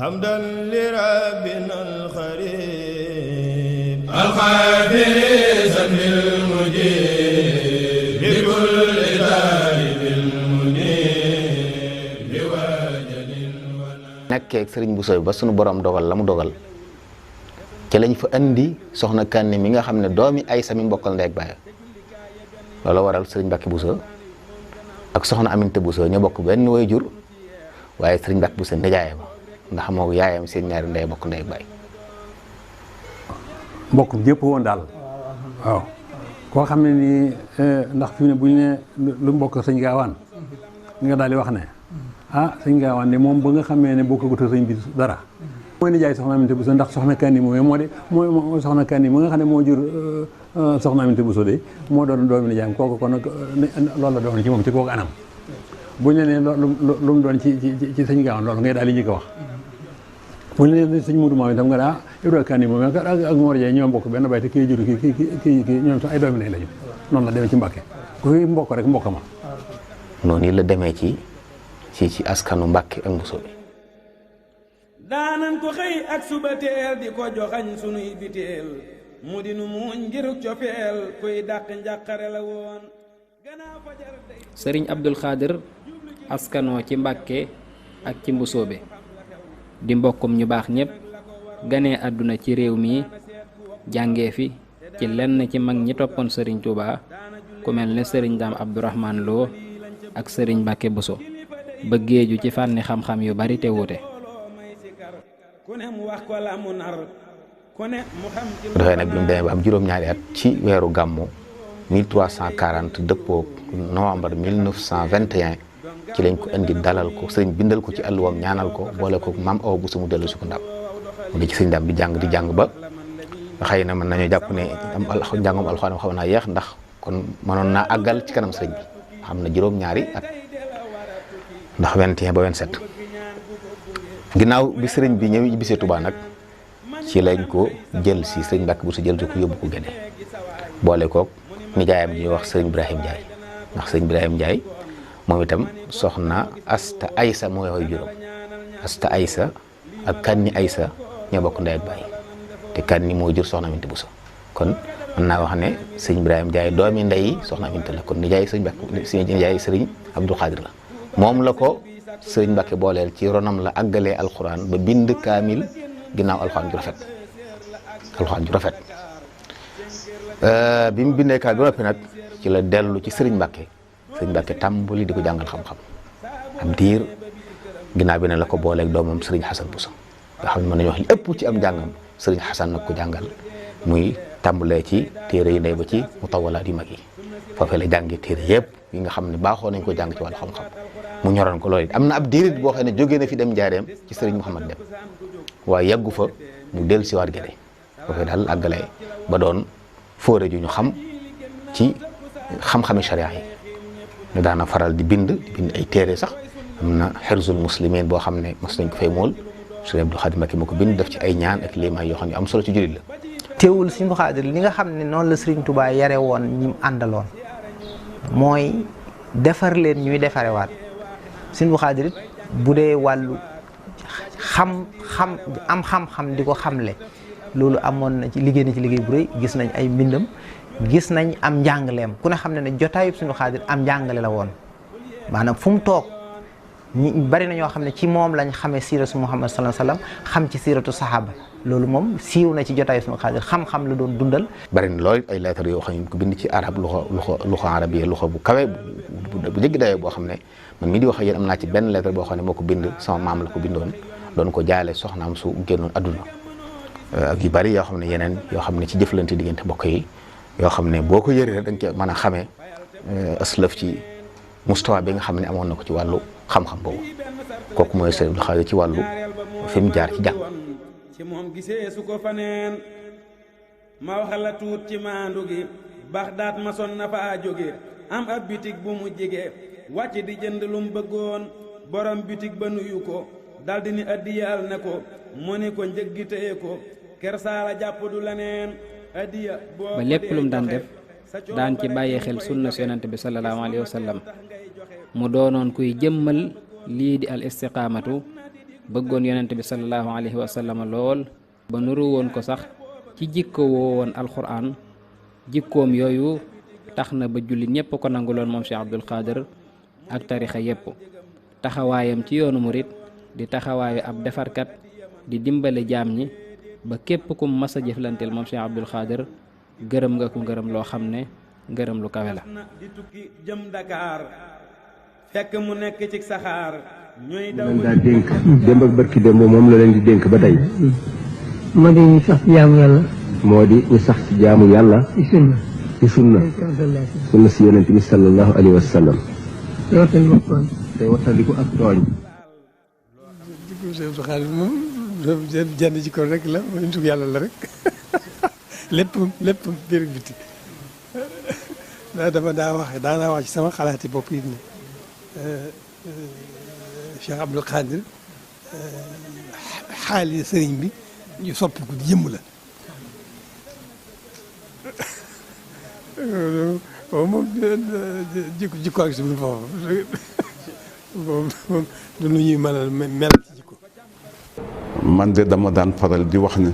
حمدا لربنا الخريب الخافر سن المجيب بكل ذلك المنيب بوجل nekkee ak Serigne Bousso ba sunu borom dogal la mu dogal ci lañ fa andi soxna Kanni mi nga xam ne doomi Aysa mi mbokkal ndey ak baay loolu waral Serigne Mbacke Bousso ak soxna Aminta Bousso ñoo bokk benn waajur waaye Serigne Mbacke Bousso nijaay ba ndax moo yaayam seen ñaari ndey bokk ndey ak baay. mbokk gépp woon daal waaw koo xam ne nii ndax fi mu ne bu ñu ne lu mbokk sëñ Gaawaan nga daal di wax ne ah sëñ Gaawaan de moom ba nga xamee ne bokkagut sëñ bi dara. mooy nijaay soxna Aminta Bousso ndax soxna Kanni moom mooy soxna Kanni mu nga xam ne moo jur soxna Aminta Bousso de moo doon doomi nijaayam kooku kon loolu la doon ci moom ci kooku anam bu ñu nee lu mu doon ci sëñ Gaawaan loolu ngay daal di njëkk a wax. bu ñu nee sëñ Moudou Maam itam nga daa Ibrahima Kanni moom ak Mor Dieye ñoo bokk benn bay te kii jur kii ñoom sax ay doomi nañ lañu noonu la demee ci Mbàkke ku fi mbokk rek mbokk ma. noonu la demee ci askanu Mbàkke ak Bousso bi. daanan ko xëy ak suba teel di ko joxañ sunuy biteel mu di nu muñ ngir cofeel kuy dàq njàqare la woon. Serigne Abdou Khadr askanoo ci Mbàkke ak ci Bousso bi di mbokkum ñu baax ñépp ganee àdduna ci réew mi jàngee fi ci lenn ci mag ñi toppoon Serigne Touba ku mel ne Serigne Dame Abdourahmane Lo ak Serigne Mbacke Bousso ba géeju ci fànni xam-xam yu bari te wuute. dafay nag bi mu demee ba am juróom-ñaari at ci weeru gàmmu 1340 dëppoo novembre 1921 ci lañ ko indi dalal ko sëriñ bindal ko ci àlluwam ñaanal ko boole ko maam Awa Bousso mu dellu si ko ndam mu di ci sëriñ Ndam di jàng ba xëy na mën nañu jàpp ne njàngum alxuraan xaw naa yeex ndax kon mënoon naa àggal ci kanam sëriñ bi xam na juróom-ñaari at ndax 21 ba 27 ginnaaw bi sëriñ bi ñëw bisee Touba nag ci lañ ko jël si sëriñ Mbacke Bousso jël si ko yóbbu ko Gédé boole koog nijaayam ñuy wax sëriñ Ibrahima Ndiaye ndax sëriñ Ibrahima Ndiaye moom itam soxna Asta Aysa mooy koy juróom Asta Aysa ak Kanni Aysa ñoo bokk ndey ak baay te Kanni moo jur soxna Aminta Bousso kon mën naa wax ne sëriñ Ibrahima Ndiaye doomi ndey soxna Aminta la kon nijaay sëriñ Mbacke nijaay sëriñ Abdou Khadr la moom la ko sëriñ Mbacke booleel ci ronam la àggalee alxuraan ba bind kaamil ginnaaw alxuraan ju rafet bi mu bindee kaamil ba noppi nag ci la dellu ci sëriñ Mbacke tàmbali di ko jàngal xam-xam am diir ginnaaw bi ne la ko booleeg doomam sëriñ Xasan Bousso nga xam ne mën nañu wax li ëpp ci am njàngam sëriñ Xasan nag ko jàngal muy tàmbalee ci téere yi ndey ba ci mutawalaat yu mag yi foofee la jàngi téere yëpp yi nga xam ne baaxoo nañ ko jàng ci wàllu xam-xam mu ñoroon ko loolu it am na ab diirit boo xam ne jógee na fi dem njaareem ci sëriñ Mouhamad dem waaye yàggu fa mu dellu si waat Gédé foofee daal àggale ba doon fóore ju ñu xam ci xam-xami sharia yi ne daana faral di bind ay téere sax am na xerzul muslimin boo xam ne mos nañ ko fay mool Serigne Abdou Khadr Mbacke moo ko bind def ci ay ñaan ak liimaan yoo xam ne am solo ci jullit la. teewul Serigne Abdou Khadr li nga xam ne noonu la Serigne Touba yare woon ñi mu àndaloon mooy defar leen ñuy defarewaat Serigne Abdou Khadr bu dee wàllu xam-xam di ko xamle loolu amoon na ci liggéey bu rëy gis nañ ay mbindam. gis nañ am njàngaleem ku ne xam ne jotaayub Serigne Abdou Khadr am njàngale la woon maanaam fu mu toog ñi bari na ñoo xam ne ci moom lañ xamee siiratu Muhammad sallallahu alayhi wasallam xam ci siiratu saxaaba loolu moom siiw na ci jotaayub Serigne Abdou Khadr xam-xam la doon dundal. bari na lool ay lettres yoo xam ne ko bind ci arab luxa arabiya luxa bu kawe bu jéggi dayoo boo xam ne man mii di wax ak yéen am naa ci benn lettre boo xam ne moo ko bind sama maam la ko bindoon doon ko jaale soxnaam su génnoon adduna ak yu bari yoo xam ne yeneen yoo xam ne ci jëflante diggante mbokk yi. yoo xam ne boo ko yëree rek da nga mën a xamee aslëf ci mustawa bi nga xam ne amoon na ko ci wàllu xam-xam boobu kooku mooy Serigne Abdou Khadr ci wàllu fi mu jaar ci jàng. ci moom gisee su ko faneen ma waxal la tuut ci maandu gi Baxdaat ma son na faa jóge am ab bitig bu mu jege wàcc di jënd lu mu bëggoon borom bitig ba nuyu ko daldi ni addiyal ne ko mu ni ko njëg gi téye ko kersaala jàpp du leneen. ba lépp lu mu daan def daan ci bàyyi xel sunna su yonent bi sallallahu alayhi wa sallam mu doonoon kuy jëmmal lii di al istiqaamatu bëggoon yonent bi sallallahu alayhi wa sallam lool ba nuru woon ko sax ci jikko woo woon alxuraan. jikkoom yooyu tax na ba jullit ñépp ko nanguloon moom Cheikh Abdou Khadr ak tarixa yépp. taxawaayam ci yoonu murit di taxawaayu ab defarkat di dimbale jaam ñi ba képp ku mas a jëflanteel moom Cheikh Abdou Khadr gërëm nga ko ngërëm loo xam ne ngërëm lu kawe la. di tukki jëm Dakar fekk mu nekk ci saxaar ñooy daw leen daa dénk démb ak barki démb moom la leen di dénk ba tey. moo di ñu sax ci jaamu yàlla. moo di ñu sax ci jaamu yàlla. ci sunna. ci sunna. sunna si yonent bi sallallahu alayhi wa sallam. te wattandiku ak tooñ. jikko Cheikh Abdou Khadr moom jenn jikko rek la mooy nitu yàlla la rek lépp biir biti daanaa wax ci sama xalaati bopp it ne Cheikh Abdou Khadr xaali sëriñ bi ñu soppiku jëmm la moom jikko ak suñu foofu moom du lu ñuy mën a mel ci jikko. man de dama daan faral di wax ne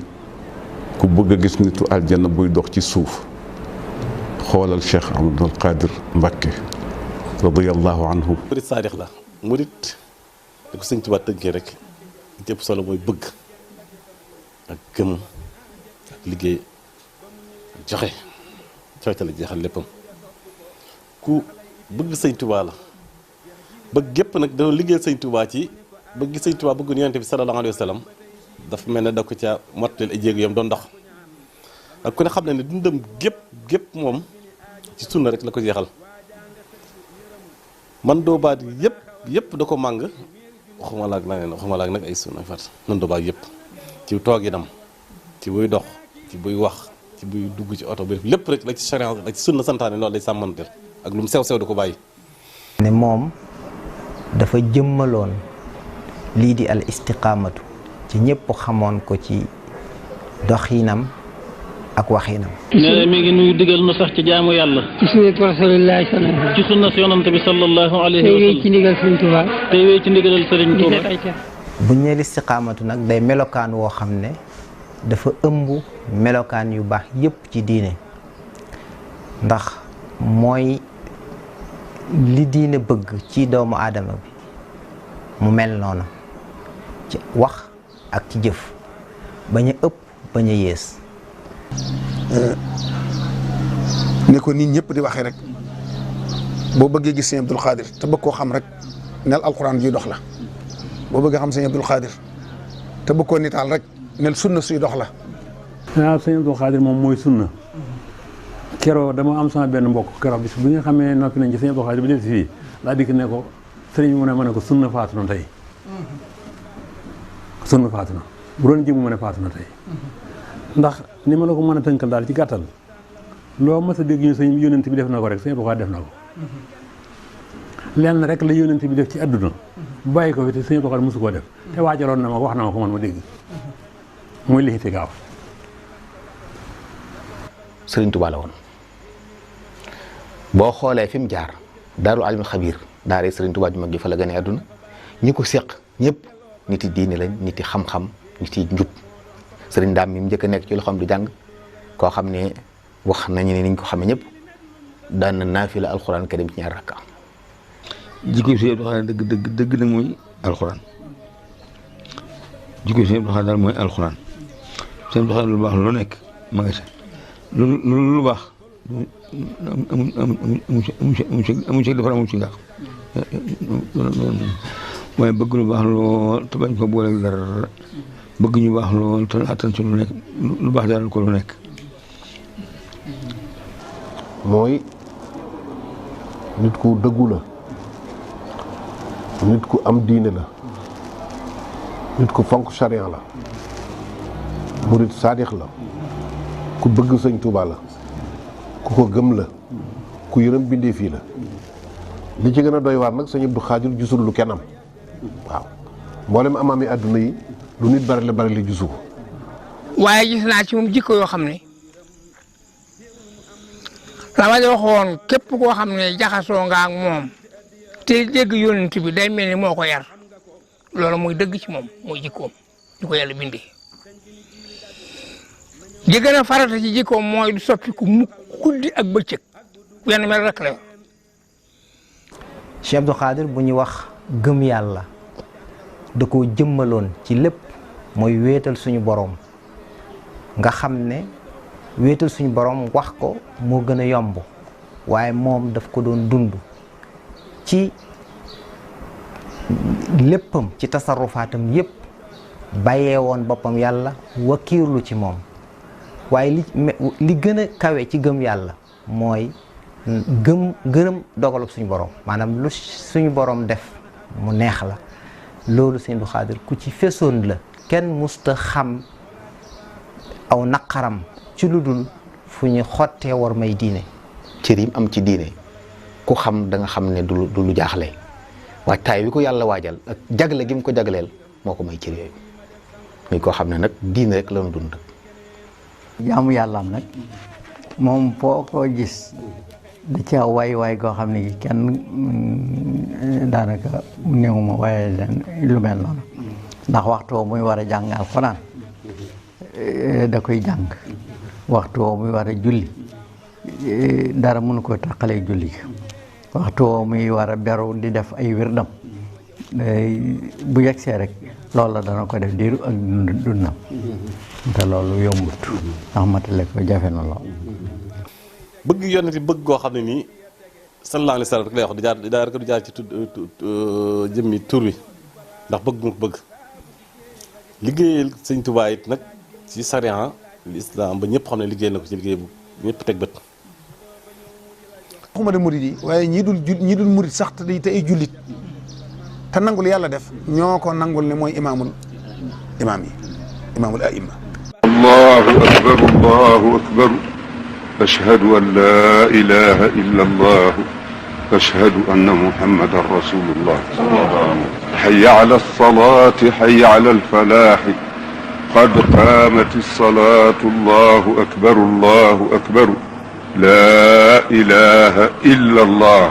ku bëgg a gis nitu aljanna buy dox ci suuf xoolal Cheikh Abdou Khadr Mbacke radiyallahu anhu. murit saadix la murit da ko Sëñ Tuubaa tënkee rek jëpp solo mooy bëgg ak gëm ak liggéey ak joxe cooyte la jeexal léppam ku bëgg Sëñ Tuubaa la bëgg gépp nag da liggéeyal Sëñ Tuubaa ci bëgg Sëñ Tuubaa bëggoon Yonent bi sallallahu alayhi wa sallam dafa mel ne da ko ca mottaleel ay jéego yam doon dox ak ku ne xam ne dundam gépp moom ci sunna rek la ko jeexal man doo baat yëpp da ko màng waxuma laak nag ay sunna fat man doo baat yëpp ci tooginam ci buy dox ci buy wax ci buy dugg ci oto bi lépp rek la ci charia la ci sunna santaane loolu day sàmmanteel ak lu mu sew da ko bàyyi. ne moom dafa jëmmaloon lii di al istiqaamatu ci ñëpp xamoon ko ci doxinam ak waxinam. nee na mi ngi nuyu digal nu sax ci jaamu yàlla. ci sunnatu rasulillahi sallallahu alayhi wa sallam. ci sunna yonante bi sallallahu alayhi wa sallam. tey wéy ci ndigal Sëriñ Tuubaa. tey wéy ci ndigalal Sëriñ Tuubaa. bu ñu nee istiqaamatu nag day melokaan woo xam ne dafa ëmb melokaan yu baax yépp ci diine ndax mooy li diine bëgg ci doomu aadama bi mu mel noonu ci wax ak ci jëf bañ a ëpp bañ a yées. ne ko nit ñëpp di waxee rek boo bëggee gis sëñ Abdou Khadr te bëgg koo xam rek nel alxuraan juy dox la boo bëggee xam sëñ Abdou Khadr te bëgg koo nitaal rek nel sunna suy dox la. waaw sëñ Abdou Khadr moom mooy sunna keroo dama am sama benn mbokk keroo bis bi nga xamee noppi nañ ci sëñ Abdou Khadr bi del si fii laa dikk ne ko sëriñ mu ne ma ne ko sunna faatu na tey sunna faatu na bu doon ji mu mën a faatu na tey ndax ni ma la ko mën a tënkal daal ci gàttal loo mas a dégg ñu sëñ yónent bi def na ko rek sëñ Abdou Khadr def na ko lenn rek la yónent bi def ci àdduna bu bàyyi ko fi te sëñ Abdou Khadr mosu koo def te waajaloon na ma wax na ma ko man ma dégg muy lixiti gaaw Sëriñ Tuubaa la woon boo xoolee fi mu jaar daarul alimul xabiir daara Sëriñ Tuubaa ju mag ji fa la gane àdduna ñi ko seq ñëpp nit yi diine lañ nit yi xam-xam nit yi njub sëriñ daam mi mu njëkk a nekk ci loxoom di jàng koo xam ne wax nañu ne niñ ko xamee ñëpp daan na naafila alxuraan karim ci ñaar rakka. jikko si Abdou Khadr dëgg nag mooy alxuraan jikko si Abdou Khadr daal mooy alxuraan si Abdou Khadr lu baax lu nekk ma nga sa lu baax amu ci defar amu ci ngaax waaye bëgg lu baax lool te bañ ko boole dara bëgg ñu baax lool te attan ci lu nekk lu baax daal ko lu nekk. mooy nit ku dëggu la nit ku am diine la nit ku fonk charia la murit saadix la ku bëgg sëñ Tuubaa la ku ko gëm la ku yërëm bindee fii la li ci gën a doy waar nag sëñ Abdou Khadr gisul lu kenn am waaw mboolem amaami àdduna yi lu nit bari la gisu ko waaye gis naa ci moom jikko yoo xam ne la ma waxoon képp koo xam ne jaxasoo nga ak moom te dégg yonent bi day mel ni moo ko yar loolu mooy dëgg ci moom mooy jikkoom ñu ko yàlla bindee li gën a farata ci jikkoom mooy du soppiku mu guddi ak bëccëg wenn mel rek la. Cheikh Abdou Khadr bu ñuy wax gëm yàlla da koo jëmmaloon ci lépp mooy wéetal suñu boroom nga xam ne wéetal suñu boroom wax ko moo gën a yomb waaye moom daf ko doon dund ci léppam ci tasarufaatam yépp bàyyee woon boppam yàlla wakiirlu ci moom waaye li gën a kawe ci gëm yàlla mooy gërëm dogalub suñu borom maanaam lu suñu borom def mu neex la loolu Sëñ Abdou Khadr ku ci fesoon la kenn musta xam aw naqaram ci lu dul fu ñu xottee war may diine cër yi am ci diine ku xam da nga xam ne du lu jaaxle waajtaay wi ko yàlla waajal ak jagle gi mu ko jagleel moo ko may cër yooyu muy koo xam ne nag diine rek la ñu dund. jaamu yàllaam nag moom foo ko gis da ca waay koo xam ne kenn daanaka néewuma waaye lu mel noonu ndax waxtu woo muy war a jàng alxuraan da koy jàng waxtu woo muy war a julli dara mënu ko tàqalee julli waxtu woo muy war a beru di def ay wirdam bu yegsee rek loolu la dana ko def diiru ak dundam te loolu yombut ndax matale ko jafe na lool. bëgg yonent bëgg goo xam ne nii sallallahu alayhi wa sallam rek lay wax du jaar ci jëmmi tur wi ndax bëgg mu ko bëgg liggéeyal sëñ Tuubaa it nag ci sariya l'islam ba ñëpp xam ne liggéey na ko ci liggéey bu ñëpp teg bët. waxuma de murid yi waaye ñi dul murid sax te ay jullit te nangul yàlla def ñoo ko nangul ne mooy imaamul aima. allahu akbar ashhadu an la ilaha illa allah ashhadu anna muhammadan rasulullah hayya ala as-salati hayya ala al-falahi qad qamat as-salatu allahu akbar la ilaha illa allah